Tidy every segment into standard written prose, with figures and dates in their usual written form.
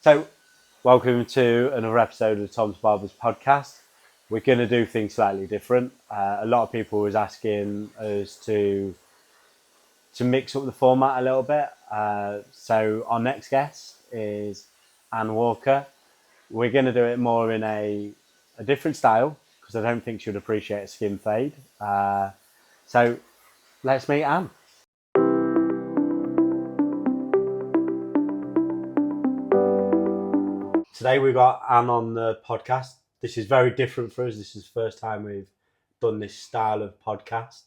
So, welcome to another episode of Tom's Barbers podcast. We're going to do things slightly different. A lot of people was asking us to mix up the format a little bit. So our next guest is Anne Walker. We're going to do it more in a different style because I don't think she'd appreciate a skin fade. So let's meet Anne. Today we've got Anne on the podcast. This is very different for us. This is the first time we've done this style of podcast.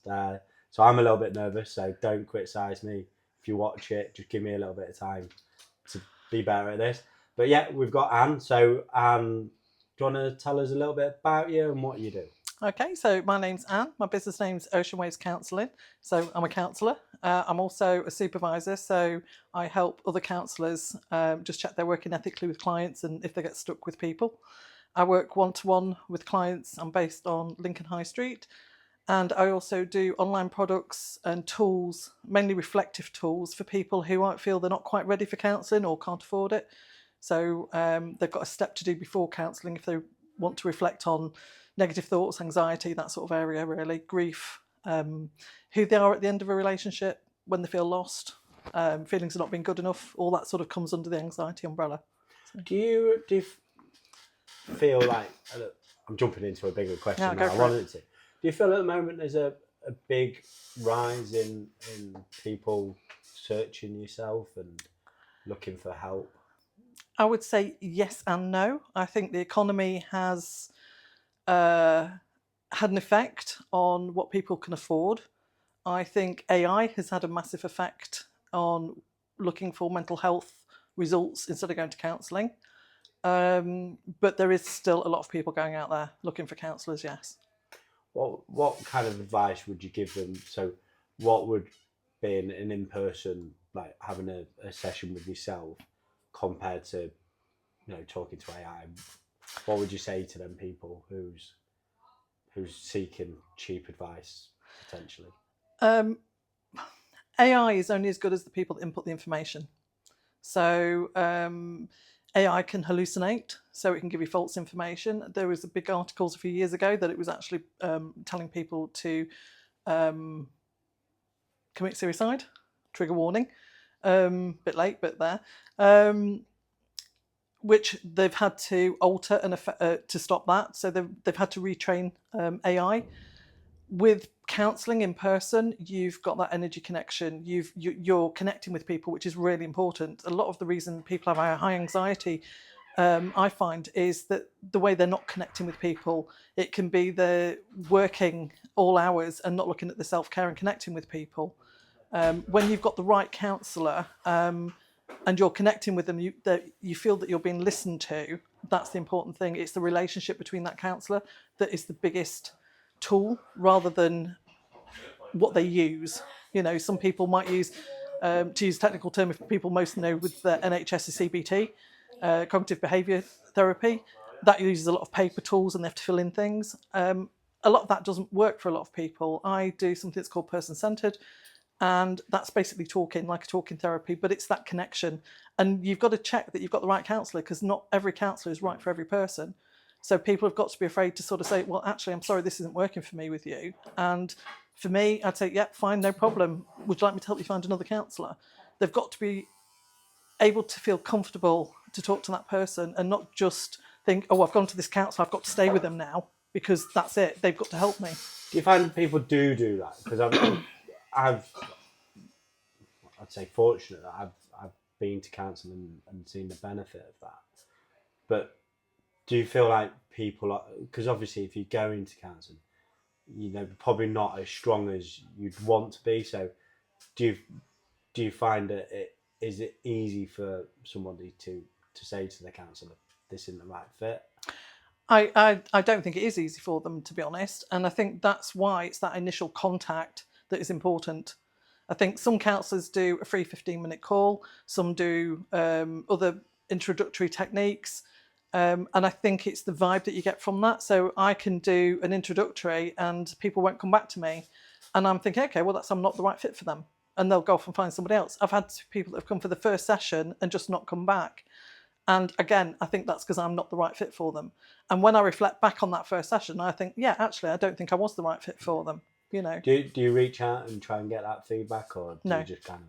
So I'm a little bit nervous, so don't criticise me if you watch it. Just give me a little bit of time to be better at this. But yeah, we've got Anne. So do you want to tell us a little bit about you and what you do? Okay, so my name's Anne. My business name's Ocean Waves Counselling. So I'm a counsellor. I'm also a supervisor. So I help other counsellors just check they're working ethically with clients and if they get stuck with people. I work one-to-one with clients. I'm based on Lincoln High Street. And I also do online products and tools, mainly reflective tools for people who might feel they're not quite ready for counselling or can't afford it. So they've got a step to do before counselling if they want to reflect on negative thoughts, anxiety, that sort of area, really, grief, who they are at the end of a relationship, when they feel lost, feelings of not being good enough, all that sort of comes under the anxiety umbrella. So. Do you feel like, I'm jumping into a bigger question now, I wanted to. Do you feel at the moment there's a big rise in people searching yourself and looking for help? I would say yes and no. I think the economy has had an effect on what people can afford. I think AI has had a massive effect on looking for mental health results instead of going to counselling. But there is still a lot of people going out there looking for counsellors, yes. What kind of advice would you give them? So what would be an in-person, like having a session with yourself compared to, talking to AI? What would you say to them people who's seeking cheap advice potentially? AI is only as good as the people that input the information. So AI can hallucinate, so it can give you false information. There was a big articles a few years ago that it was actually telling people to commit suicide. Trigger warning. Bit late, but there. Which they've had to alter and to stop that. So they've had to retrain AI. With counselling in person, you've got that energy connection. You're connecting with people, which is really important. A lot of the reason people have high anxiety, I find, is that the way they're not connecting with people. It can be they're working all hours and not looking at the self-care and connecting with people. When you've got the right counsellor and you're connecting with them, you feel that you're being listened to. That's the important thing. It's the relationship between that counsellor that is the biggest tool, rather than what they use. Some people might use, to use a technical term, if people most know with the NHS is CBT, cognitive behaviour therapy. That uses a lot of paper tools and they have to fill in things. A lot of that doesn't work for a lot of people. I do something that's called person-centred, and that's basically talking, like a talking therapy, but it's that connection. And you've got to check that you've got the right counsellor, because not every counsellor is right for every person. So people have got to be afraid to sort of say, well, actually, I'm sorry, this isn't working for me with you. And for me, I'd say, yeah, fine, no problem. Would you like me to help you find another counsellor? They've got to be able to feel comfortable to talk to that person and not just think, oh, I've gone to this counsellor, I've got to stay with them now, because that's it. They've got to help me. Do you find people do that? Because I'd say fortunate that I've been to counselling and seen the benefit of that. But do you feel like people are, because obviously if you go into counselling, probably not as strong as you'd want to be. So do you find that is it easy for somebody to say to the counsellor, this isn't the right fit? I don't think it is easy for them, to be honest. And I think that's why it's that initial contact that is important. I think some counsellors do a free 15-minute call. Some do other introductory techniques. And I think it's the vibe that you get from that. So I can do an introductory and people won't come back to me. And I'm thinking, okay, well, I'm not the right fit for them. And they'll go off and find somebody else. I've had people that have come for the first session and just not come back. And again, I think that's because I'm not the right fit for them. And when I reflect back on that first session, I think, yeah, actually, I don't think I was the right fit for them. Do you reach out and try and get that feedback, or do you just kind of?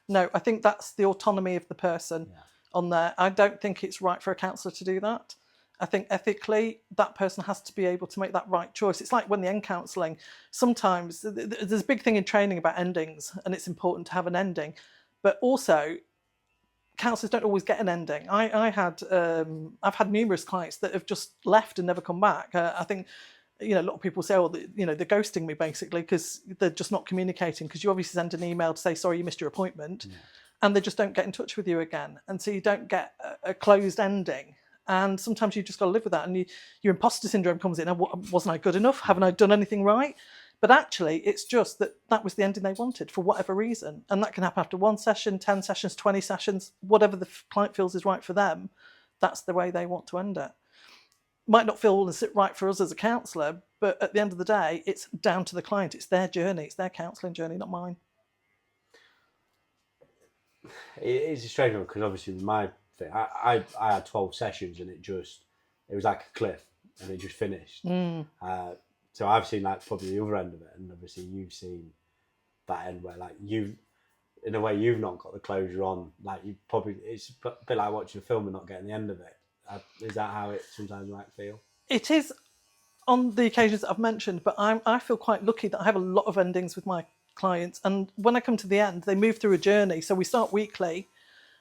No, I think that's the autonomy of the person on there. I don't think it's right for a counsellor to do that. I think ethically, that person has to be able to make that right choice. It's like when the end counselling, sometimes there's a big thing in training about endings, and it's important to have an ending. But also, counsellors don't always get an ending. I've had numerous clients that have just left and never come back. I think, a lot of people say, they're ghosting me basically because they're just not communicating, because you obviously send an email to say, sorry, you missed your appointment, and they just don't get in touch with you again. And so you don't get a closed ending. And sometimes you just got to live with that. And your imposter syndrome comes in. Wasn't I good enough? Haven't I done anything right? But actually, it's just that was the ending they wanted for whatever reason. And that can happen after 1 session, 10 sessions, 20 sessions, whatever the client feels is right for them. That's the way they want to end it. Might not feel and sit right for us as a counsellor, but at the end of the day, it's down to the client. It's their journey. It's their counselling journey, not mine. It's a strange one, because obviously with my thing, I had 12 sessions, and it was like a cliff, and it just finished. So I've seen like probably the other end of it, and obviously you've seen that end where like in a way you've not got the closure on. Like it's a bit like watching a film and not getting the end of it. Is that how it sometimes might feel? It is on the occasions that I've mentioned, but I feel quite lucky that I have a lot of endings with my clients. And when I come to the end, they move through a journey. So we start weekly.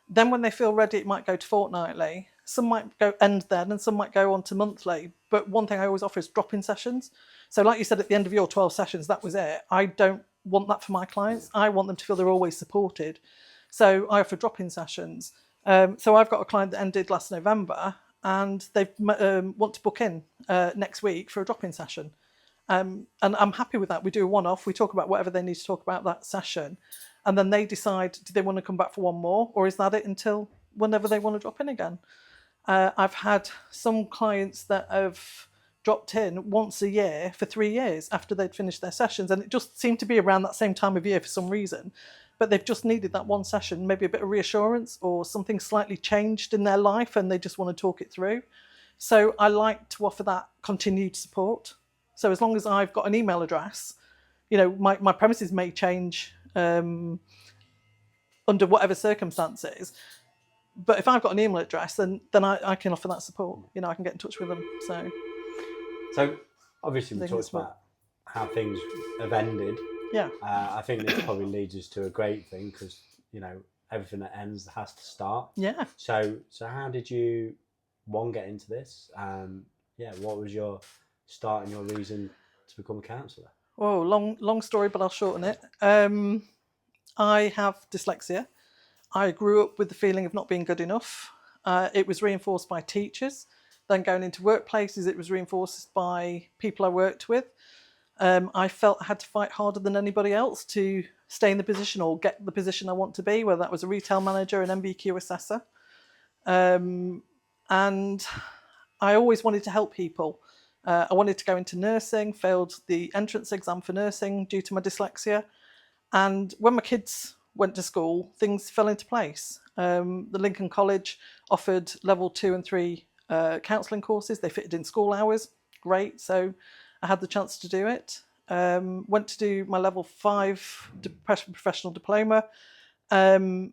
Then when they feel ready, it might go to fortnightly. Some might go end then, and some might go on to monthly. But one thing I always offer is drop-in sessions. So like you said, at the end of your 12 sessions, that was it. I don't want that for my clients. I want them to feel they're always supported. So I offer drop-in sessions. So I've got a client that ended last November, and they want to book in next week for a drop-in session. And I'm happy with that. We do a one-off. We talk about whatever they need to talk about that session. And then they decide, do they want to come back for one more, or is that it until whenever they want to drop in again? I've had some clients that have dropped in once a year for 3 years after they'd finished their sessions. And it just seemed to be around that same time of year for some reason. But they've just needed that one session, maybe a bit of reassurance, or something slightly changed in their life and they just want to talk it through. So I like to offer that continued support. So as long as I've got an email address, my premises may change under whatever circumstances. But if I've got an email address, then I can offer that support. I can get in touch with them. So obviously we talked about how things have ended. Yeah. I think this probably leads us to a great thing, because everything that ends has to start. Yeah. So how did you get into this? What was your start and your reason to become a counsellor? Oh, long story, but I'll shorten it. I have dyslexia. I grew up with the feeling of not being good enough. It was reinforced by teachers. Then going into workplaces, it was reinforced by people I worked with. I felt I had to fight harder than anybody else to stay in the position or get the position I want to be, whether that was a retail manager, an MBQ assessor. And I always wanted to help people. I wanted to go into nursing, failed the entrance exam for nursing due to my dyslexia. And when my kids went to school, things fell into place. The Lincoln College offered level 2 and 3 counselling courses. They fitted in school hours. Great. So I had the chance to do it. Went to do my level 5 professional diploma, and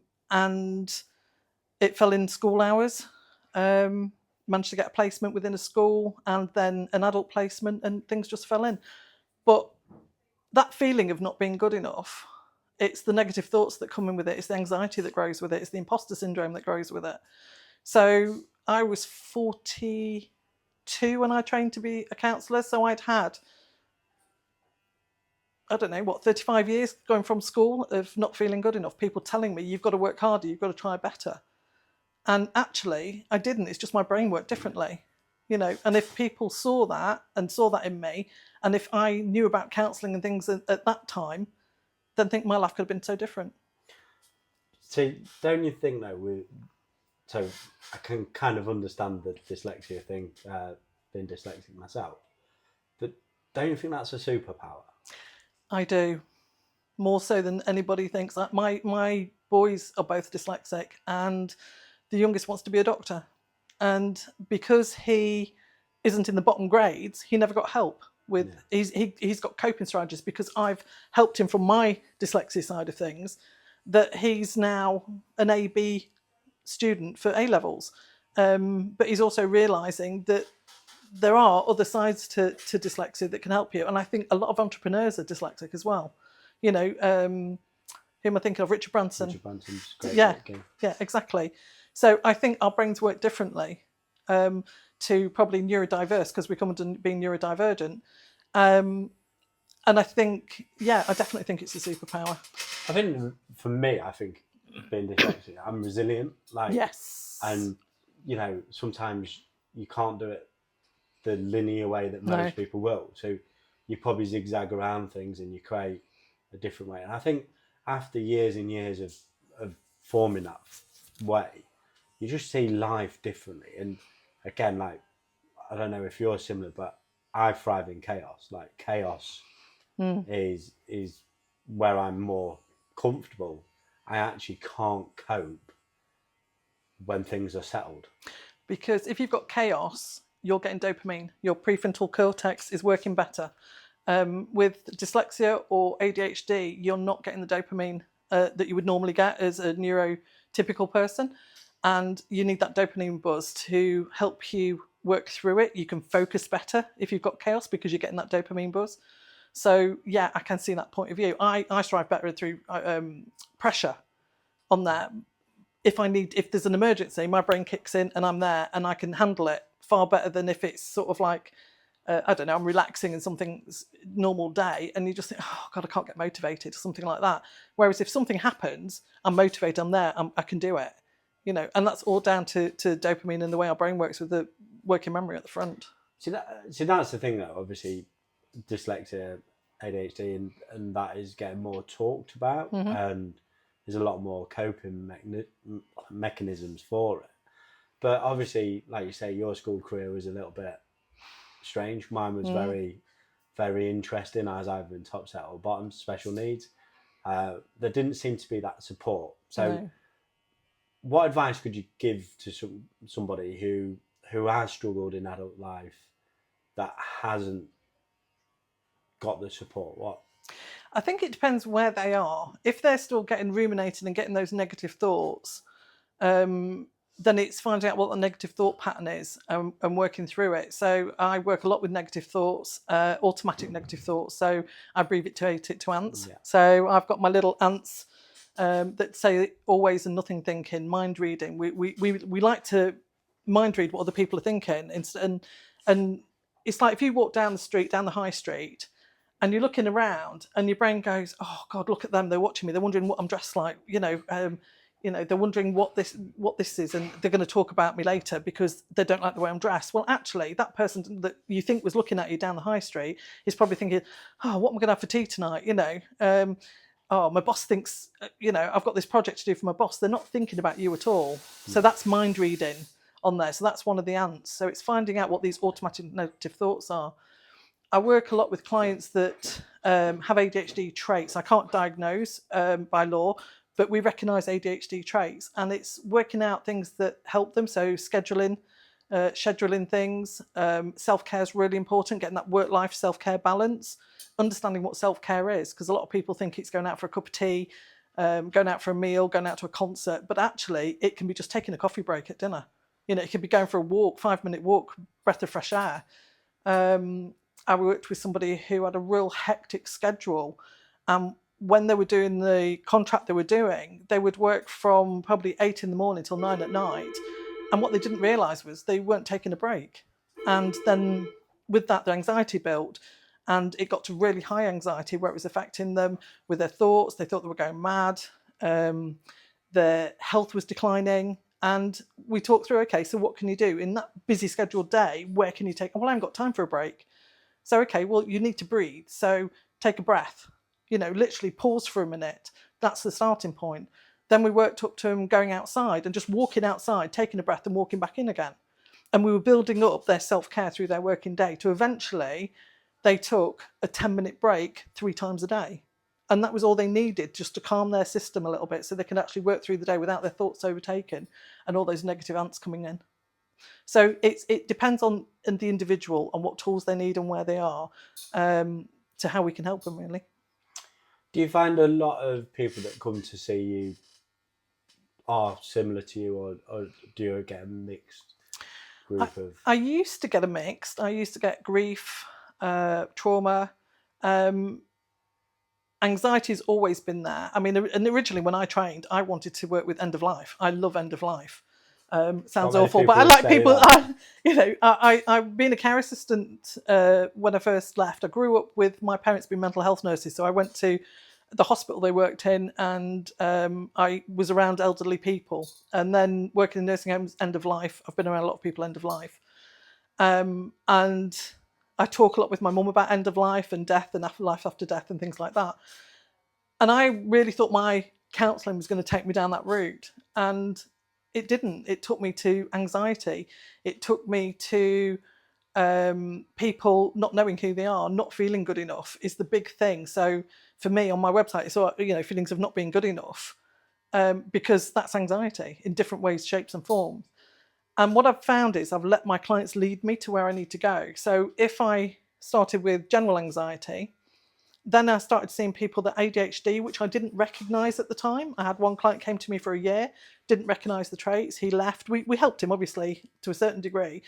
it fell in school hours. Managed to get a placement within a school and then an adult placement, and things just fell in. But that feeling of not being good enough, it's the negative thoughts that come in with it. It's the anxiety that grows with it. It's the imposter syndrome that grows with it. So I was 42 when I trained to be a counsellor. So I'd had, 35 years going from school of not feeling good enough. People telling me, you've got to work harder, you've got to try better. And actually, I didn't. It's just my brain worked differently. And if people saw that in me, and if I knew about counselling and things at that time, then I think my life could have been so different. So don't you think though, so I can kind of understand the dyslexia thing, being dyslexic myself, but don't you think that's a superpower? I do, more so than anybody thinks. My boys are both dyslexic, and the youngest wants to be a doctor. And because he isn't in the bottom grades, he never got help with, he's got coping strategies because I've helped him from my dyslexia side of things, that he's now an AB student for A levels. But he's also realising that there are other sides to dyslexia that can help you. And I think a lot of entrepreneurs are dyslexic as well. You know, who am I thinking of? Richard Branson. Richard Branson's great. Yeah, exactly. So I think our brains work differently to probably neurodiverse, because we come to being neurodivergent. And I think, I definitely think it's a superpower. I think for me, I think being dyslexic, I'm resilient. Like, yes. And, you know, sometimes you can't do it the linear way that most people will. So you probably zigzag around things and you create a different way. And I think after years and years of forming that way, you just see life differently. And again, like, I don't know if you're similar, but I thrive in chaos. Like, chaos is where I'm more comfortable. I actually can't cope when things are settled. Because if you've got chaos, you're getting dopamine. Your prefrontal cortex is working better. With dyslexia or ADHD, you're not getting the dopamine that you would normally get as a neurotypical person. And you need that dopamine buzz to help you work through it. You can focus better if you've got chaos because you're getting that dopamine buzz. So, yeah, I can see that point of view. I strive better through pressure on that. If there's an emergency, my brain kicks in and I'm there and I can handle it far better than if it's sort of like, I don't know, I'm relaxing in something's normal day and you just think, oh God, I can't get motivated or something like that. Whereas if something happens, I'm motivated, I'm there, I can do it, you know, and that's all down to dopamine and the way our brain works with the working memory at the front. See, that's the thing though, obviously dyslexia, ADHD and that is getting more talked about and there's a lot more coping mechanisms for it. But obviously, like you say, your school career was a little bit strange. Mine was very, very interesting. I was either in top set or bottom, special needs. There didn't seem to be that support. So what advice could you give to somebody who has struggled in adult life that hasn't got the support? What? I think it depends where they are. If they're still getting ruminated and getting those negative thoughts, then it's finding out what the negative thought pattern is and working through it. So I work a lot with negative thoughts, automatic negative thoughts. So I abbreviate it to ANTS. Yeah. So I've got my little ANTS that say always and nothing thinking, mind reading. We like to mind read what other people are thinking. And it's like if you walk down the high street, and you're looking around and your brain goes, oh God, look at them. They're watching me. They're wondering what I'm dressed like. They're wondering what this is. And they're going to talk about me later because they don't like the way I'm dressed. Well, actually, that person that you think was looking at you down the high street is probably thinking, oh, what am I going to have for tea tonight? Oh, my boss thinks, I've got this project to do for my boss. They're not thinking about you at all. So that's mind reading on there. So that's one of the ANTs. So it's finding out what these automatic negative thoughts are. I work a lot with clients that have ADHD traits. I can't diagnose by law, but we recognise ADHD traits, and it's working out things that help them. So scheduling things. Self-care is really important, getting that work-life self-care balance, understanding what self-care is, because a lot of people think it's going out for a cup of tea, going out for a meal, going out to a concert, but actually it can be just taking a coffee break at dinner. It can be going for a walk, 5-minute walk, breath of fresh air. I worked with somebody who had a real hectic schedule. When they were doing the contract they were doing, they would work from probably 8 in the morning till 9 at night. And what they didn't realise was they weren't taking a break. And then with that, the anxiety built. And it got to really high anxiety where it was affecting them with their thoughts. They thought they were going mad. Their health was declining. And we talked through, okay, so what can you do? In that busy scheduled day, where can you take? Well, I haven't got time for a break. So, okay, well, you need to breathe. So take a breath, literally pause for a minute. That's the starting point. Then we worked up to them going outside and just walking outside, taking a breath and walking back in again. And we were building up their self-care through their working day to eventually they took a 10-minute break 3 times a day. And that was all they needed, just to calm their system a little bit so they can actually work through the day without their thoughts overtaken and all those negative ants coming in. So it depends on the individual, on what tools they need and where they are, to how we can help them, really. Do you find a lot of people that come to see you are similar to you, or do you get a mixed group of... I used to get a mixed. I used to get grief, trauma. Anxiety's always been there. I mean, and originally when I trained, I wanted to work with end of life. I love end of life. Sounds awful, but I like people. I've been a care assistant when I first left. I grew up with my parents being mental health nurses, so I went to the hospital they worked in, and I was around elderly people. And then working in nursing homes, end of life. I've been around a lot of people end of life, and I talk a lot with my mum about end of life and death and life after death and things like that. And I really thought my counselling was going to take me down that route, and it didn't. It took me to anxiety. It took me to people not knowing who they are, not feeling good enough is the big thing. So for me on my website, it's all, feelings of not being good enough, because that's anxiety in different ways, shapes and forms. And what I've found is I've let my clients lead me to where I need to go. So if I started with general anxiety, then I started seeing people that ADHD, which I didn't recognise at the time. I had one client came to me for a year, didn't recognise the traits. He left. We helped him, obviously, to a certain degree.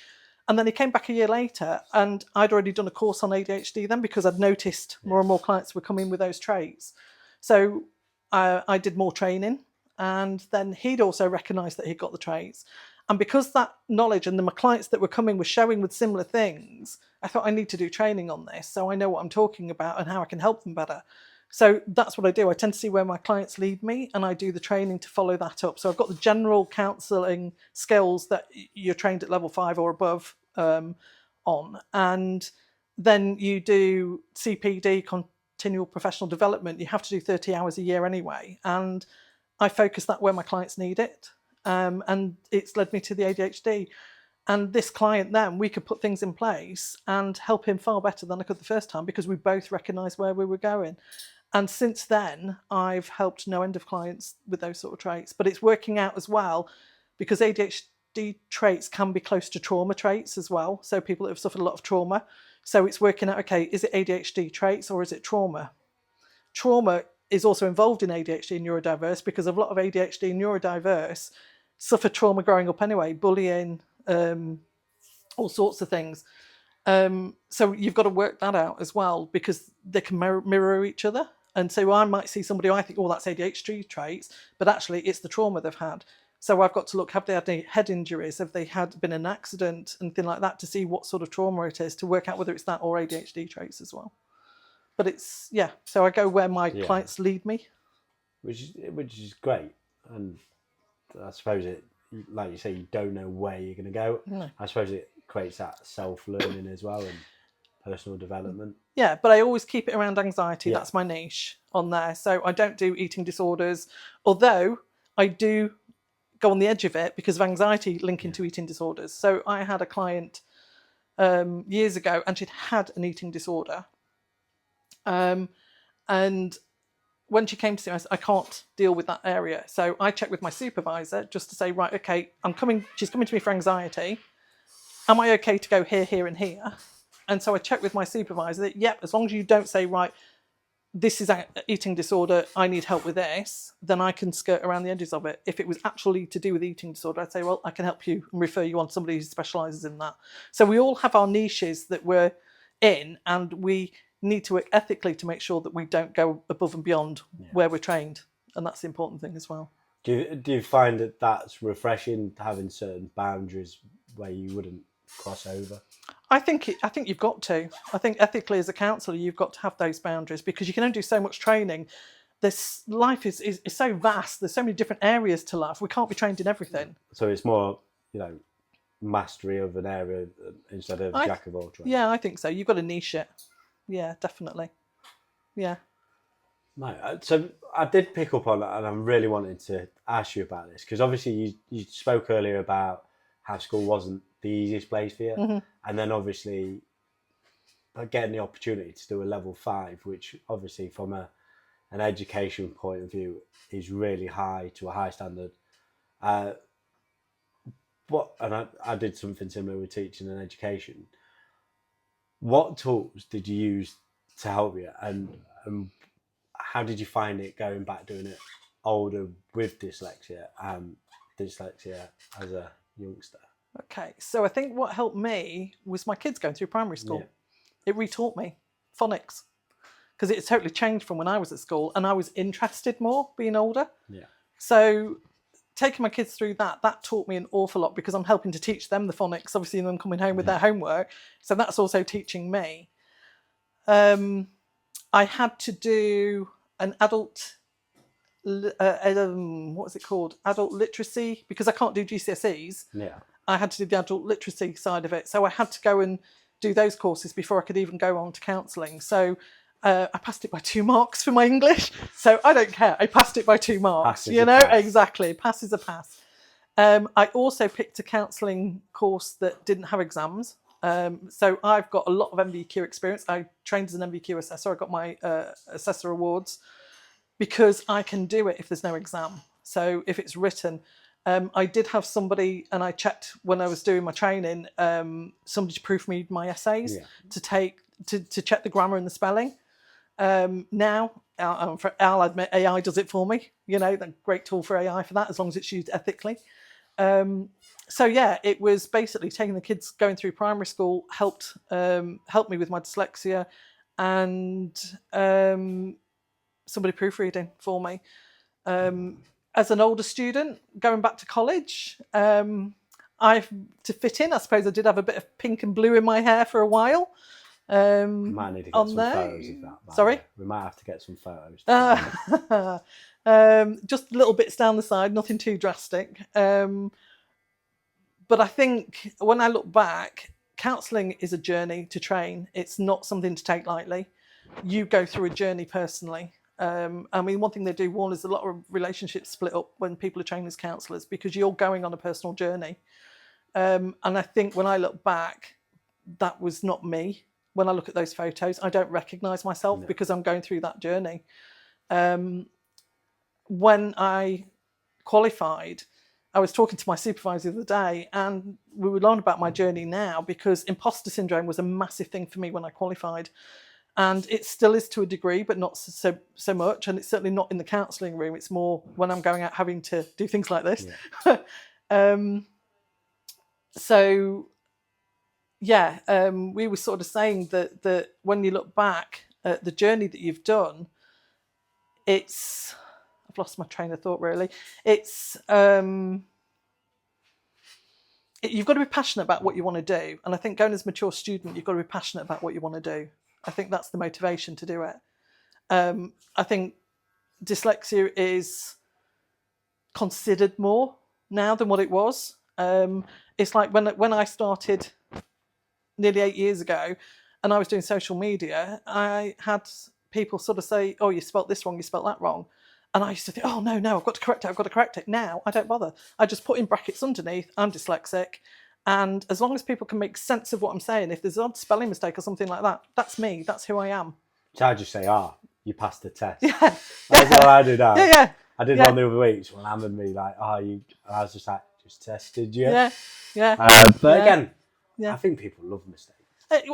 And then he came back a year later, and I'd already done a course on ADHD then, because I'd noticed more and more clients were coming with those traits. So I did more training, and then he'd also recognised that he'd got the traits. And because that knowledge and my clients that were coming were showing with similar things, I thought I need to do training on this so I know what I'm talking about and how I can help them better. So that's what I do. I tend to see where my clients lead me, and I do the training to follow that up. So I've got the general counselling skills that you're trained at level 5 or above on. And then you do CPD, continual professional development. You have to do 30 hours a year anyway. And I focus that where my clients need it. And it's led me to the ADHD. And this client then, we could put things in place and help him far better than I could the first time, because we both recognised where we were going. And since then, I've helped no end of clients with those sort of traits. But it's working out as well, because ADHD traits can be close to trauma traits as well. So people that have suffered a lot of trauma. So it's working out, okay, is it ADHD traits or is it trauma? Trauma is also involved in ADHD and neurodiverse, because a lot of ADHD and neurodiverse suffer trauma growing up anyway, bullying, all sorts of things. So you've got to work that out as well, because they can mirror each other. And so I might see somebody, I think, oh, that's ADHD traits, but actually it's the trauma they've had. So I've got to look, have they had any head injuries? Have they been in an accident and things like that, to see what sort of trauma it is, to work out whether it's that or ADHD traits as well. But it's, yeah, so I go where my clients lead me. Which is great. And I suppose it, like you say, you don't know where you're going to go. No. I suppose it creates that self-learning as well, and personal development. Yeah, but I always keep it around anxiety. That's my niche on there. So I don't do eating disorders, although I do go on the edge of it because of anxiety linking to eating disorders. So I had a client years ago, and she'd had an eating disorder. And when she came to see me, I said, I can't deal with that area. So I checked with my supervisor just to say, right, okay, she's coming to me for anxiety. Am I okay to go here, here and here? And so I checked with my supervisor that, yep, as long as you don't say, right, this is an eating disorder, I need help with this, then I can skirt around the edges of it. If it was actually to do with eating disorder, I'd say, well, I can help you and refer you on to somebody who specialises in that. So we all have our niches that we're in, and we need to work ethically to make sure that we don't go above and beyond where we're trained. And that's the important thing as well. Do you find that that's refreshing, having certain boundaries where you wouldn't cross over? I think you've got to. I think ethically as a counsellor, you've got to have those boundaries, because you can only do so much training. This life is so vast. There's so many different areas to life. We can't be trained in everything. So it's more, mastery of an area instead of jack of all trades. Yeah, I think so. You've got to niche it. Yeah, definitely. Yeah. No, so I did pick up on that, and I'm really wanting to ask you about this, because obviously you spoke earlier about how school wasn't the easiest place for you, and then obviously getting the opportunity to do a level 5, which obviously from a an education point of view is really high, to a high standard. I did something similar with teaching and education. What tools did you use to help you, and how did you find it going back doing it older with dyslexia as a youngster? Okay, so I think what helped me was my kids going through primary school. It retaught me phonics, because it's totally changed from when I was at school, and I was interested more being older. So taking my kids through that taught me an awful lot, because I'm helping to teach them the phonics, obviously them coming home with their homework. So that's also teaching me. I had to do an adult, what is it called? Adult literacy, because I can't do GCSEs. I had to do the adult literacy side of it. So I had to go and do those courses before I could even go on to counselling. So I passed it by 2 marks for my English. So I don't care. I passed it by 2 marks. Exactly. Pass is a pass. I also picked a counselling course that didn't have exams. So I've got a lot of MVQ experience. I trained as an MVQ assessor. I got my assessor awards because I can do it if there's no exam. So if it's written, I did have somebody, and I checked when I was doing my training, somebody to proofread my essays to check the grammar and the spelling. Now, I'll admit AI does it for me. The great tool for AI for that, as long as it's used ethically. So yeah, it was basically taking the kids going through primary school helped me with my dyslexia, and somebody proofreading for me. As an older student, going back to college, to fit in, I suppose I did have a bit of pink and blue in my hair for a while. We might need to get some photos of that. Sorry? We might have to get some photos. Just little bits down the side, nothing too drastic. But I think when I look back, counselling is a journey to train. It's not something to take lightly. You go through a journey personally. One thing they do warn is a lot of relationships split up when people are trained as counsellors, because you're going on a personal journey. And I think when I look back, that was not me. When I look at those photos, I don't recognise myself because I'm going through that journey. When I qualified, I was talking to my supervisor the other day, and we were learning about my journey now, because imposter syndrome was a massive thing for me when I qualified. And it still is to a degree, but not so much. And it's certainly not in the counselling room. It's more when I'm going out having to do things like this. We were sort of saying that when you look back at the journey that you've done, I've lost my train of thought, really. You've got to be passionate about what you want to do. And I think going as a mature student, you've got to be passionate about what you want to do. I think that's the motivation to do it. I think dyslexia is considered more now than what it was. It's like when I started nearly 8 years ago and I was doing social media, I had people sort of say, oh, you spelt this wrong, you spelt that wrong. And I used to think, oh, no, I've got to correct it. Now I don't bother. I just put in brackets underneath, I'm dyslexic. And as long as people can make sense of what I'm saying, if there's an odd spelling mistake or something like that, that's me. That's who I am. So I just say, you passed the test. Yeah. That's what I do now. Yeah. I did one the other week. Someone hammered me like, and I was just like, just tested you. Yeah. But again, I think people love mistakes.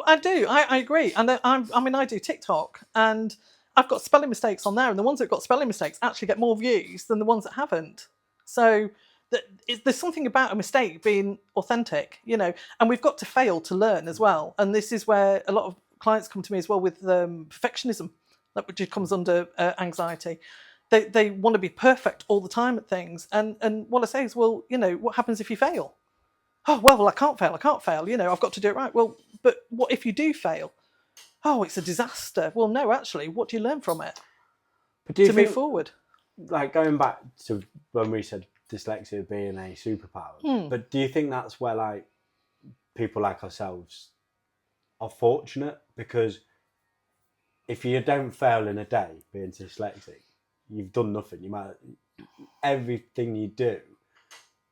I do. I agree. And I do TikTok, and I've got spelling mistakes on there, and the ones that got spelling mistakes actually get more views than the ones that haven't. So there's something about a mistake being authentic, and we've got to fail to learn as well. And this is where a lot of clients come to me as well with perfectionism, which comes under anxiety. They want to be perfect all the time at things. And what I say is, well, what happens if you fail? Oh, well, I can't fail. I've got to do it right. Well, but what if you do fail? Oh, it's a disaster. Well, no, actually, what do you learn from it to move forward? Like going back to when we said dyslexia being a superpower, but do you think that's where like people like ourselves are fortunate? Because if you don't fail in a day being dyslexic, you've done nothing. Everything you do,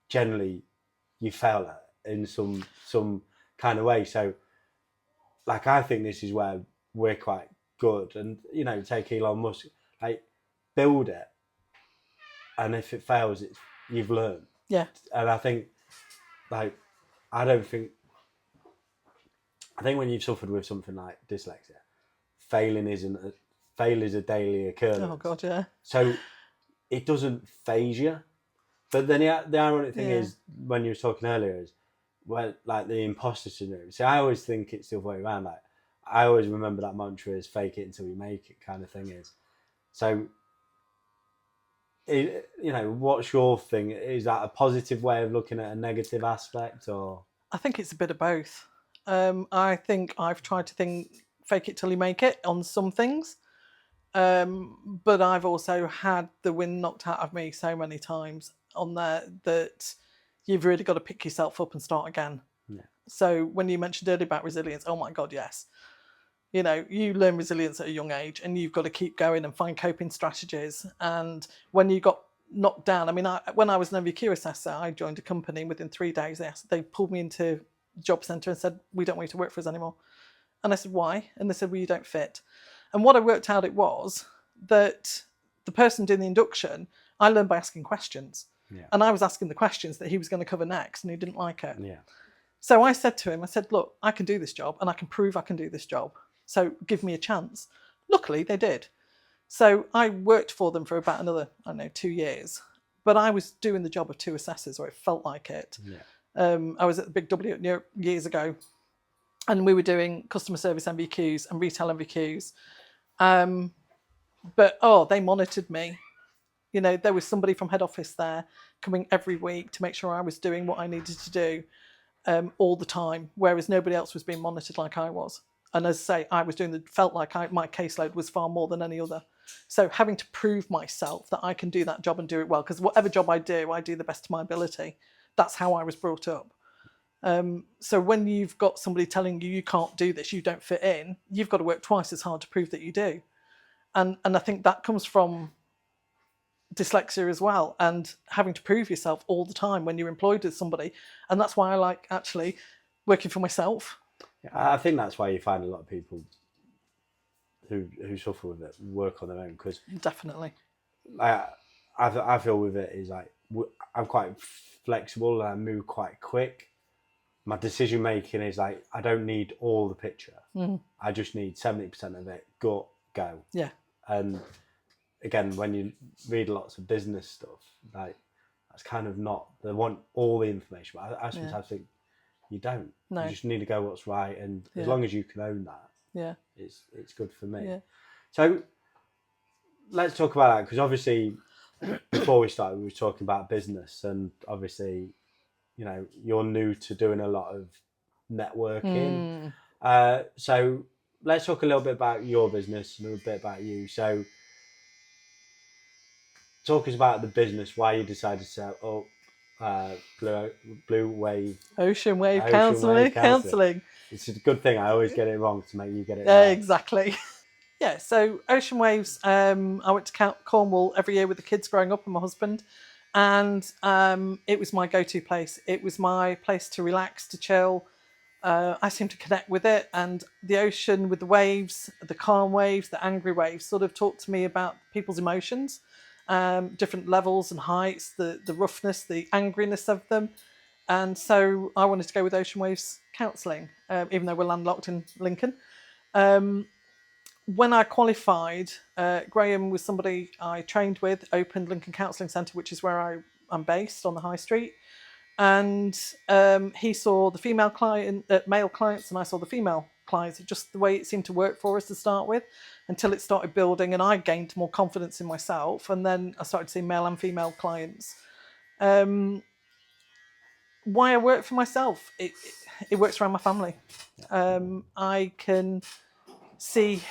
generally, you fail at in some kind of way. So, like, I think this is where we're quite good. And take Elon Musk. Like, build it, and if it fails, you've learned. Yeah. And I think, like, I think when you've suffered with something like dyslexia, fail is a daily occurrence. Oh God, yeah. So it doesn't phase you. But then the ironic thing is, when you were talking earlier, is when, like, the imposter syndrome. See, I always think it's the other way around. Like, I always remember that mantra is "fake it until you make it" kind of thing. So. What's your thing? Is that a positive way of looking at a negative aspect, or? I think it's a bit of both. I think I've tried to think fake it till you make it on some things. But I've also had the wind knocked out of me so many times on there that you've really got to pick yourself up and start again. Yeah. So when you mentioned earlier about resilience, oh my God, yes. You learn resilience at a young age and you've got to keep going and find coping strategies. And when you got knocked down, when I was an MVQ assessor, I joined a company. Within 3 days, they pulled me into the job centre and said, "We don't want you to work for us anymore." And I said, "Why?" And they said, "Well, you don't fit." And what I worked out it was that the person doing the induction, I learned by asking questions. Yeah. And I was asking the questions that he was going to cover next, and he didn't like it. Yeah. So I said to him, "Look, I can do this job and I can prove I can do this job. So give me a chance." Luckily, they did. So I worked for them for about another, 2 years. But I was doing the job of 2 assessors, or it felt like it. Yeah. I was at the Big W years ago, and we were doing customer service MVQs and retail MVQs. But they monitored me. There was somebody from head office there coming every week to make sure I was doing what I needed to do all the time, whereas nobody else was being monitored like I was. And as I say, I was felt like my caseload was far more than any other. So having to prove myself that I can do that job and do it well, because whatever job I do the best of my ability. That's how I was brought up. So when you've got somebody telling you can't do this, you don't fit in, you've got to work twice as hard to prove that you do. And I think that comes from dyslexia as well, and having to prove yourself all the time when you're employed with somebody. And that's why I like actually working for myself. I think that's why you find a lot of people who suffer with it work on their own, because definitely I feel with it is like I'm quite flexible and I move quite quick. My decision making is like I don't need all the picture. I just need 70% of it. Go. Yeah. And again, when you read lots of business stuff, like that's kind of not, they want all the information. But I sometimes think you don't. No. You just need to go what's right, and as long as you can own that, it's good for me. Yeah. So let's talk about that, because obviously before we started, we were talking about business, and obviously, you're new to doing a lot of networking. So let's talk a little bit about your business, a little bit about you. So talk us about the business, why you decided to set up Ocean Wave Counselling. It's a good thing I always get it wrong to make you get it right. Exactly. Yeah, so Ocean Waves, I went to Cornwall every year with the kids growing up and my husband, and it was my go-to place. It was my place to relax, to chill. I seem to connect with it, and the ocean with the waves, the calm waves, the angry waves, sort of talk to me about people's emotions, different levels and heights, the roughness, the angriness of them. And so I wanted to go with Ocean Waves Counselling, even though we're landlocked in Lincoln. When I qualified, Graham was somebody I trained with, opened Lincoln Counselling Centre, which is where I'm based on the high street. And he saw the male clients, and I saw the female clients. Just the way it seemed to work for us to start with, until it started building, and I gained more confidence in myself. And then I started seeing male and female clients. Why I work for myself? It works around my family. I can see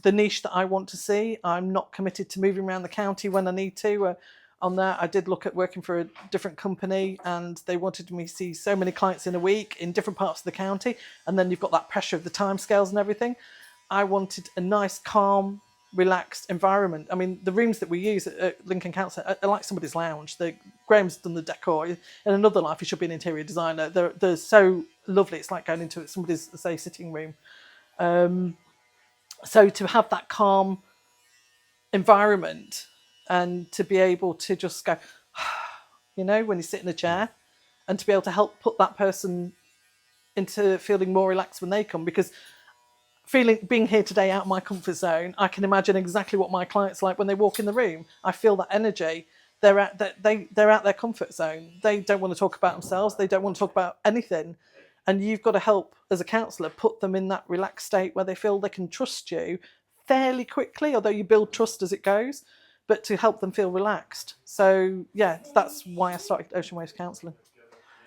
the niche that I want to see. I'm not committed to moving around the county when I need to. On that, I did look at working for a different company, and they wanted me to see so many clients in a week in different parts of the county, and then you've got that pressure of the timescales and everything. I wanted a nice, calm, relaxed environment. I mean, the rooms that we use at Lincoln Council are like somebody's lounge. Graham's done the decor. In another life, he should be an interior designer. They're so lovely. It's like going into somebody's, say, sitting room. So to have that calm environment, and to be able to just go, when you sit in a chair, and to be able to help put that person into feeling more relaxed when they come. Because being here today out of my comfort zone, I can imagine exactly what my clients like when they walk in the room. I feel that energy. They're out their comfort zone. They don't want to talk about themselves. They don't want to talk about anything. And you've got to help, as a counsellor, put them in that relaxed state where they feel they can trust you fairly quickly, although you build trust as it goes, but to help them feel relaxed. So, yeah, that's why I started Ocean Waves Counselling,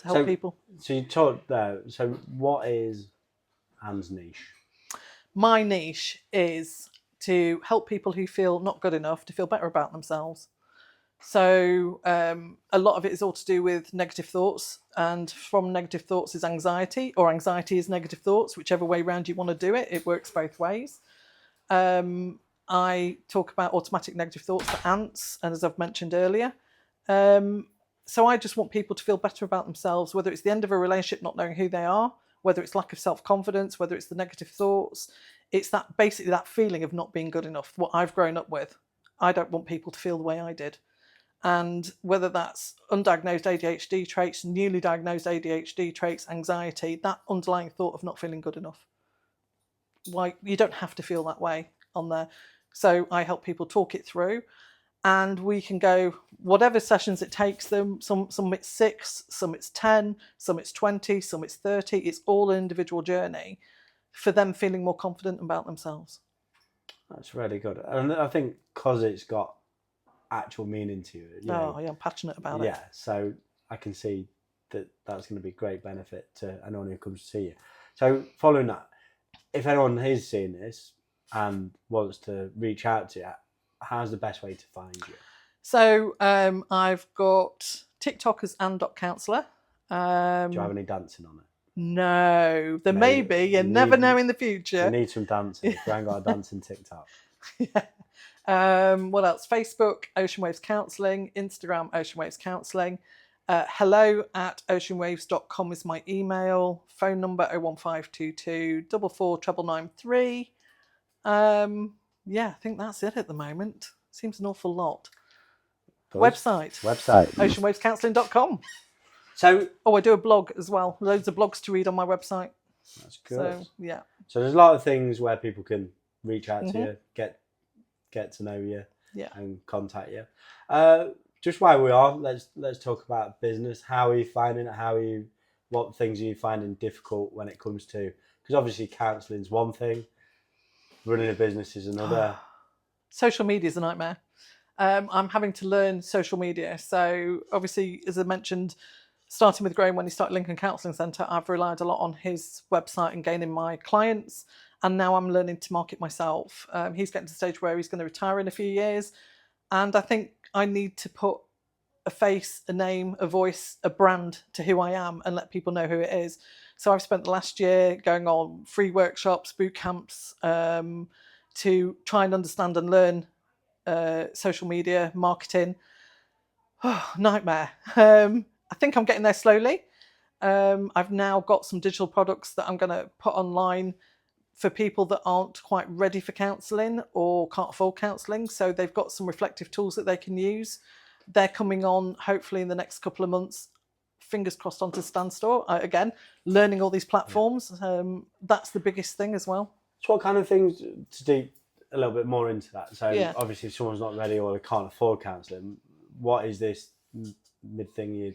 to help people. So you talked there. So what is Anne's niche? My niche is to help people who feel not good enough to feel better about themselves. So a lot of it is all to do with negative thoughts, and from negative thoughts is anxiety, or anxiety is negative thoughts, whichever way around you want to do it. It works both ways. I talk about automatic negative thoughts for ants, and as I've mentioned earlier. So I just want people to feel better about themselves, whether it's the end of a relationship, not knowing who they are, whether it's lack of self-confidence, whether it's the negative thoughts. It's that basically that feeling of not being good enough, what I've grown up with. I don't want people to feel the way I did. And whether that's undiagnosed ADHD traits, newly diagnosed ADHD traits, anxiety, that underlying thought of not feeling good enough. Why you don't have to feel that way on there. So I help people talk it through, and we can go whatever sessions it takes them. Some it's 6, some it's 10, some it's 20, some it's 30. It's all an individual journey for them feeling more confident about themselves. That's really good. And I think because it's got actual meaning to it. Yeah, I'm passionate about it. Yeah, so I can see that that's going to be great benefit to anyone who comes to see you. So following that, if anyone is seeing this and wants to reach out to you, how's the best way to find you? So I've got TikTok as Anne.counsellor. Do you have any dancing on it? No, there may be. You never know in the future. You need some dancing. If you ain't got a dancing TikTok. Yeah. What else? Facebook, Ocean Waves Counselling. Instagram, Ocean Waves Counselling. hello@oceanwaves.com is my email. Phone number 01522 44 993. Yeah, I think that's it at the moment. Seems an awful lot. Good. Website. oceanwavescounselling.com. So, I do a blog as well. Loads of blogs to read on my website. That's good. So, yeah. So there's a lot of things where people can reach out to you, get to know you, and contact you. Just while we are, let's talk about business. How are you finding it? What things are you finding difficult when it comes to? Because obviously counselling is one thing, running a business is another. Social media is a nightmare. I'm having to learn social media. So obviously, as I mentioned, starting with Graham when he started Lincoln Counselling Centre, I've relied a lot on his website and gaining my clients. And now I'm learning to market myself. He's getting to the stage where he's going to retire in a few years. And I think I need to put a face, a name, a voice, a brand to who I am and let people know who it is. So I've spent the last year going on free workshops, boot camps, to try and understand and learn social media, marketing. Oh, nightmare. I think I'm getting there slowly. I've now got some digital products that I'm going to put online for people that aren't quite ready for counselling or can't afford counselling. So they've got some reflective tools that they can use. They're coming on hopefully in the next couple of months, fingers crossed, onto Stan Store. Again, learning all these platforms. That's the biggest thing as well. So what kind of things, to deep a little bit more into that? So obviously if someone's not ready or they can't afford counselling, what is this mid thing you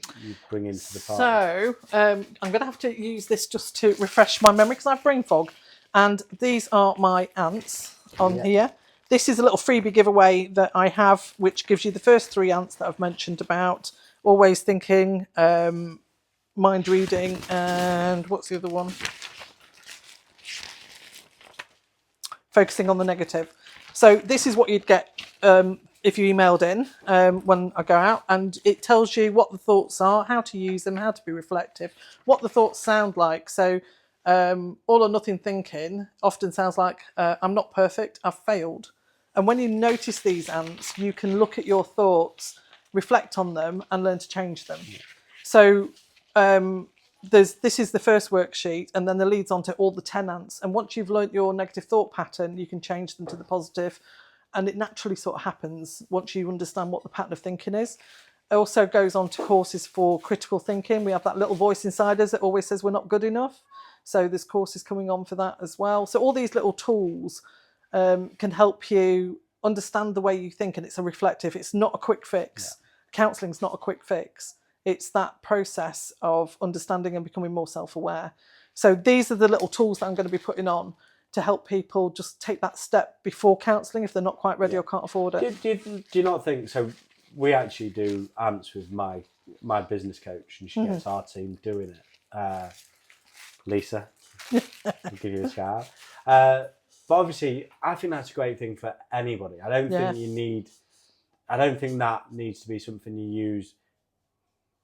bring into the party? So I'm going to have to use this just to refresh my memory because I have brain fog. And these are my ants on here. This is a little freebie giveaway that I have, which gives you the first 3 ants that I've mentioned about always thinking, mind reading, and what's the other one? Focusing on the negative. So this is what you'd get if you emailed in when I go out, and it tells you what the thoughts are, how to use them, how to be reflective, what the thoughts sound like. So all or nothing thinking often sounds like I'm not perfect, I've failed. And when you notice these ants, you can look at your thoughts, reflect on them, and learn to change them. So this is the first worksheet, and then the leads onto all the 10 ants. And once you've learnt your negative thought pattern, you can change them to the positive. and it naturally sort of happens once you understand what the pattern of thinking is. It also goes on to courses for critical thinking. We have that little voice inside us that always says we're not good enough. So there's courses coming on for that as well. So all these little tools can help you understand the way you think, and it's a reflective. It's not a quick fix. Counselling's not a quick fix. It's that process of understanding and becoming more self-aware. So these are the little tools that I'm going to be putting on to help people just take that step before counselling if they're not quite ready or can't afford it. Do you not think so? We actually do ANTS with my business coach, and she gets our team doing it. Lisa, I'll give you a shout out. But obviously, I think that's a great thing for anybody. I don't think that needs to be something you use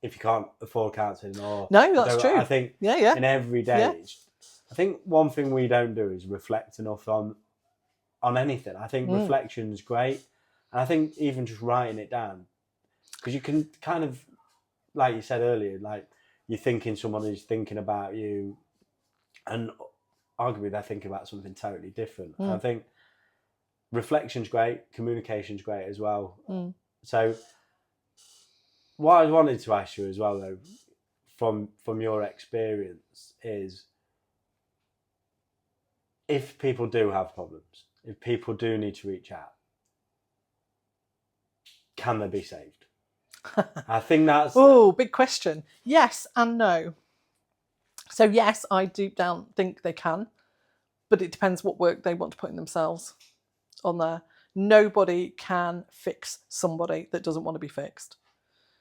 if you can't afford counselling. Or no, that's true. I think in every day, I think one thing we don't do is reflect enough on anything. I think reflection's great, and I think even just writing it down, because you can kind of, like you said earlier, like you're thinking someone is thinking about you, and arguably they're thinking about something totally different. And I think reflection's great, communication's great as well. So what I wanted to ask you as well, though, from your experience, is if people do have problems, if people do need to reach out, can they be saved? I think that's... Oh, big question. Yes and no. So yes, I deep down think they can, but it depends what work they want to put in themselves on there. Nobody can fix somebody that doesn't want to be fixed.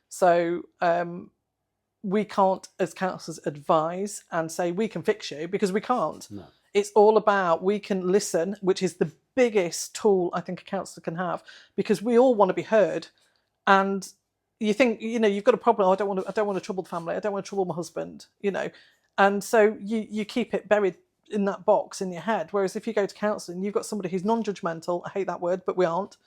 So we can't, as counsellors, advise and say we can fix you, because we can't. No. It's all about we can listen, which is the biggest tool I think a counsellor can have, because we all want to be heard. And you think, you've got a problem. I don't want to trouble the family. I don't want to trouble my husband. And so you keep it buried in that box in your head. Whereas if you go to counselling, you've got somebody who's non-judgmental. I hate that word, but we aren't.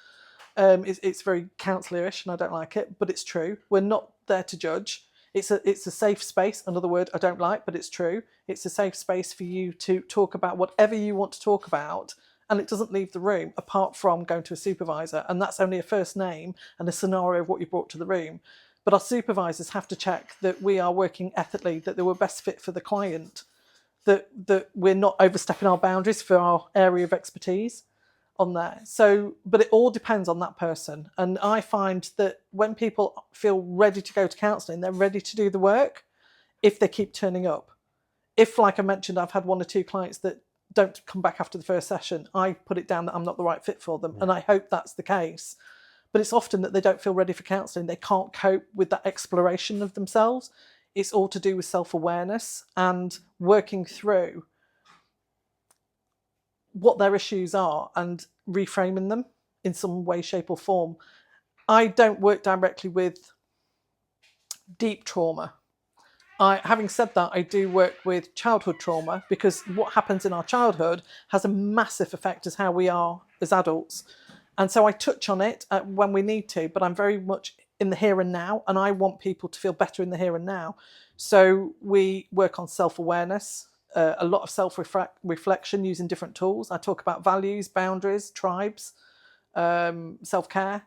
It's very counsellor-ish, and I don't like it, but it's true. We're not there to judge. It's a safe space. Another word I don't like, but it's true. It's a safe space for you to talk about whatever you want to talk about, and it doesn't leave the room apart from going to a supervisor, and that's only a first name and a scenario of what you brought to the room. But our supervisors have to check that we are working ethically, that they were best fit for the client, that we're not overstepping our boundaries for our area of expertise on there. So, but it all depends on that person. And I find that when people feel ready to go to counselling, they're ready to do the work if they keep turning up. If, like I mentioned, I've had 1 or 2 clients that don't come back after the first session, I put it down that I'm not the right fit for them. And I hope that's the case. But it's often that they don't feel ready for counselling. They can't cope with that exploration of themselves. It's all to do with self-awareness and working through what their issues are and reframing them in some way, shape or form. I don't work directly with deep trauma. Having said that, I do work with childhood trauma, because what happens in our childhood has a massive effect as how we are as adults. And so I touch on it when we need to, but I'm very much in the here and now, and I want people to feel better in the here and now. So we work on self-awareness, a lot of self-reflection using different tools. I talk about values, boundaries, tribes, self-care,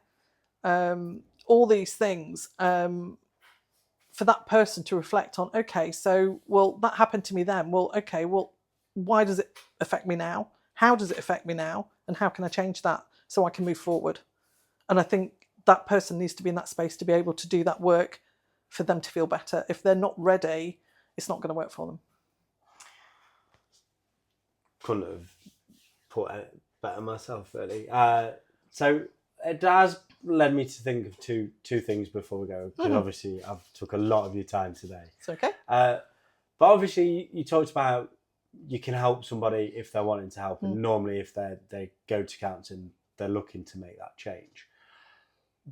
all these things for that person to reflect on. Okay, so, well, that happened to me then. Well, okay, well, why does it affect me now? How does it affect me now? And how can I change that so I can move forward? And I think that person needs to be in that space to be able to do that work for them to feel better. If they're not ready, it's not going to work for them. Couldn't have put it better myself, really. So it has led me to think of two things before we go, because obviously I've took a lot of your time today. It's okay. But obviously you talked about you can help somebody if they're wanting to help, and normally if they go to counselling, they're looking to make that change.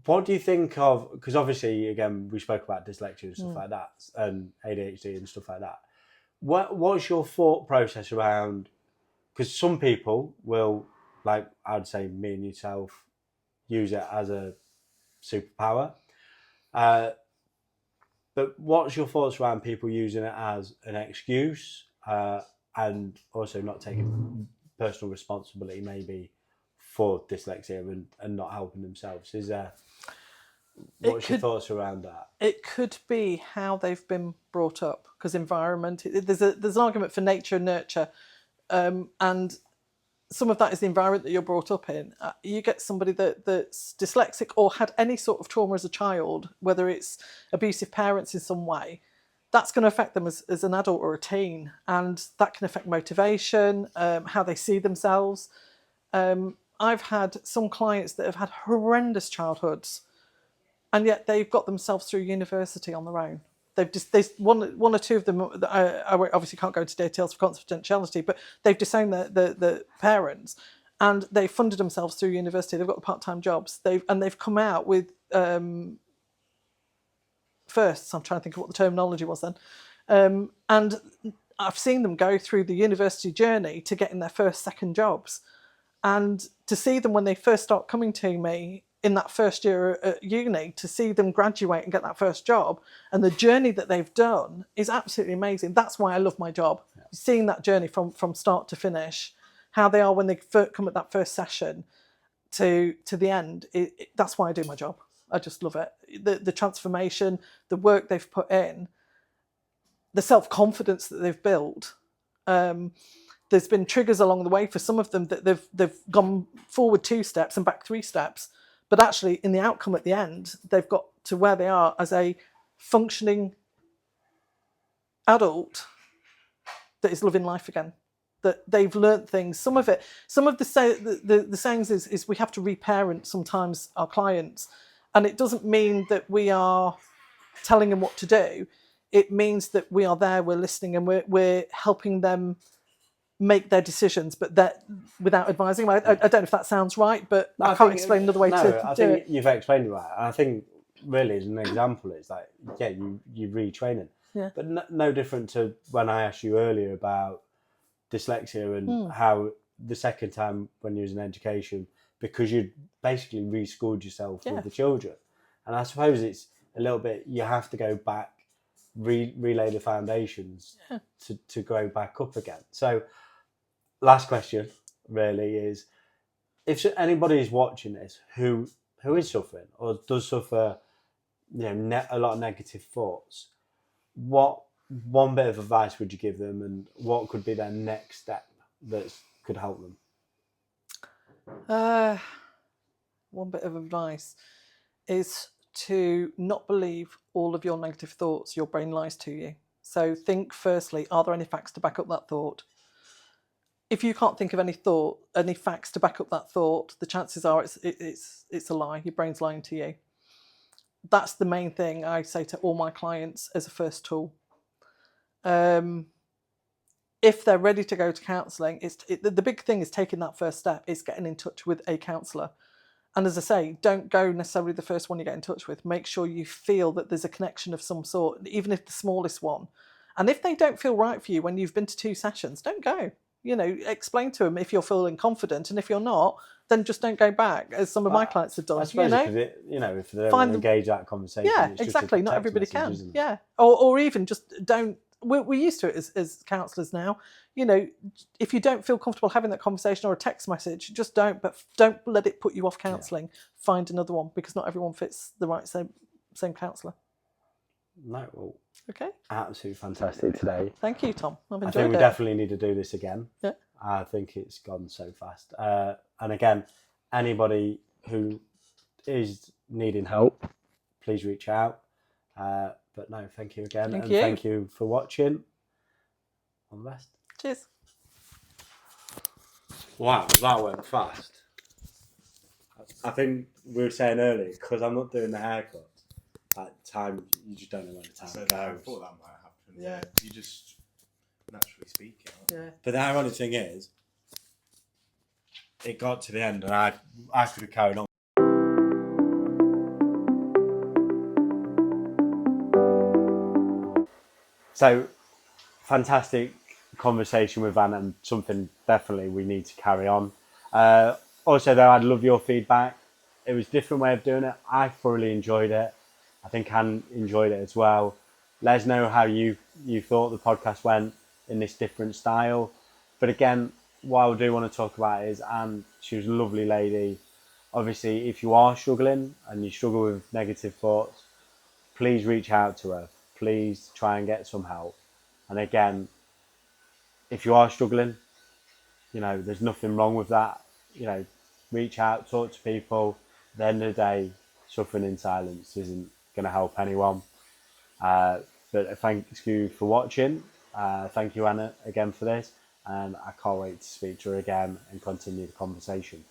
What do you think of, because obviously, again, we spoke about dyslexia and stuff like that, and ADHD and stuff like that. What's your thought process around, because some people will, like I would say me and yourself, use it as a superpower. But what's your thoughts around people using it as an excuse and also not taking personal responsibility maybe for dyslexia and not helping themselves? Is there, what's your thoughts around that? It could be how they've been brought up, because environment, there's an argument for nature and nurture, and some of that is the environment that you're brought up in. You get somebody that's dyslexic or had any sort of trauma as a child, whether it's abusive parents in some way, that's going to affect them as an adult or a teen, and that can affect motivation, how they see themselves. I've had some clients that have had horrendous childhoods, and yet they've got themselves through university on their own. There's one or two of them. I obviously can't go into details for confidentiality, but they've disowned the parents, and they've funded themselves through university. They've got the part-time jobs. They've come out with firsts. I'm trying to think of what the terminology was then, and I've seen them go through the university journey to getting their first, second jobs, and to see them when they first start coming to me in that first year at uni, to see them graduate and get that first job, and the journey that they've done is absolutely amazing. That's why I love my job. Yeah. Seeing that journey from start to finish, how they are when they come at that first session to the end, that's why I do my job. I just love it. The transformation, the work they've put in, the self-confidence that they've built. There's been triggers along the way for some of them that they've gone forward 2 steps and back 3 steps. But actually, in the outcome at the end, they've got to where they are as a functioning adult that is living life again. That they've learnt things. Some of the sayings is we have to reparent sometimes our clients, and it doesn't mean that we are telling them what to do. It means that we are there, we're listening, and we're helping them make their decisions, but that without advising. I don't know if that sounds right, but I can't explain another way to do it. I think you've explained it right. And I think really as an example, it's like, yeah, you retraining. Yeah. But no different to when I asked you earlier about dyslexia and how the second time when you was in education, because you basically reschooled yourself with the children. And I suppose it's a little bit, you have to go back, relay the foundations to grow back up again. So last question really is, if anybody is watching this who is suffering or does suffer, a lot of negative thoughts, what one bit of advice would you give them, and what could be their next step that could help them? One bit of advice is to not believe all of your negative thoughts. Your brain lies to you. So think firstly, are there any facts to back up that thought? If you can't think of any facts to back up that thought, the chances are it's a lie. Your brain's lying to you. That's the main thing I say to all my clients as a first tool. If they're ready to go to counselling, the big thing is taking that first step. Is getting in touch with a counsellor. And as I say, don't go necessarily the first one you get in touch with. Make sure you feel that there's a connection of some sort, even if the smallest one. And if they don't feel right for you when you've been to 2 sessions, don't go. Explain to them if you're feeling confident, and if you're not, then just don't go back, as some of my clients have done. I suppose if they don't engage that conversation, it's exactly. Not everybody can. Yeah, or even just don't. We're used to it as counsellors now. If you don't feel comfortable having that conversation or a text message, just don't. But don't let it put you off counselling. Yeah. Find another one, because not everyone fits the right same counsellor. No, well, okay. Absolutely fantastic today. Thank you, Tom. I've enjoyed it. I think we definitely need to do this again. Yeah. I think it's gone so fast. And again, anybody who is needing help, please reach out. But no, thank you again. Thank you for watching. All the best. Cheers. Wow, that went fast. I think we were saying earlier, because I'm not doing the haircut, at time, you just don't know when the time goes. I thought that might happen. Yeah. You just naturally speak. Yeah. But the ironic thing is, it got to the end and I could have carried on. So, fantastic conversation with Van, and something definitely we need to carry on. Also, though, I'd love your feedback. It was a different way of doing it. I thoroughly enjoyed it. I think Anne enjoyed it as well. Let us know how you thought the podcast went in this different style. But again, what I do want to talk about is Anne. She was a lovely lady. Obviously, if you are struggling and you struggle with negative thoughts, please reach out to her. Please try and get some help. And again, if you are struggling, there's nothing wrong with that. Reach out, talk to people. At the end of the day, suffering in silence isn't going to help anyone. But thank you for watching. Thank you, Anna, again for this. And I can't wait to speak to her again and continue the conversation.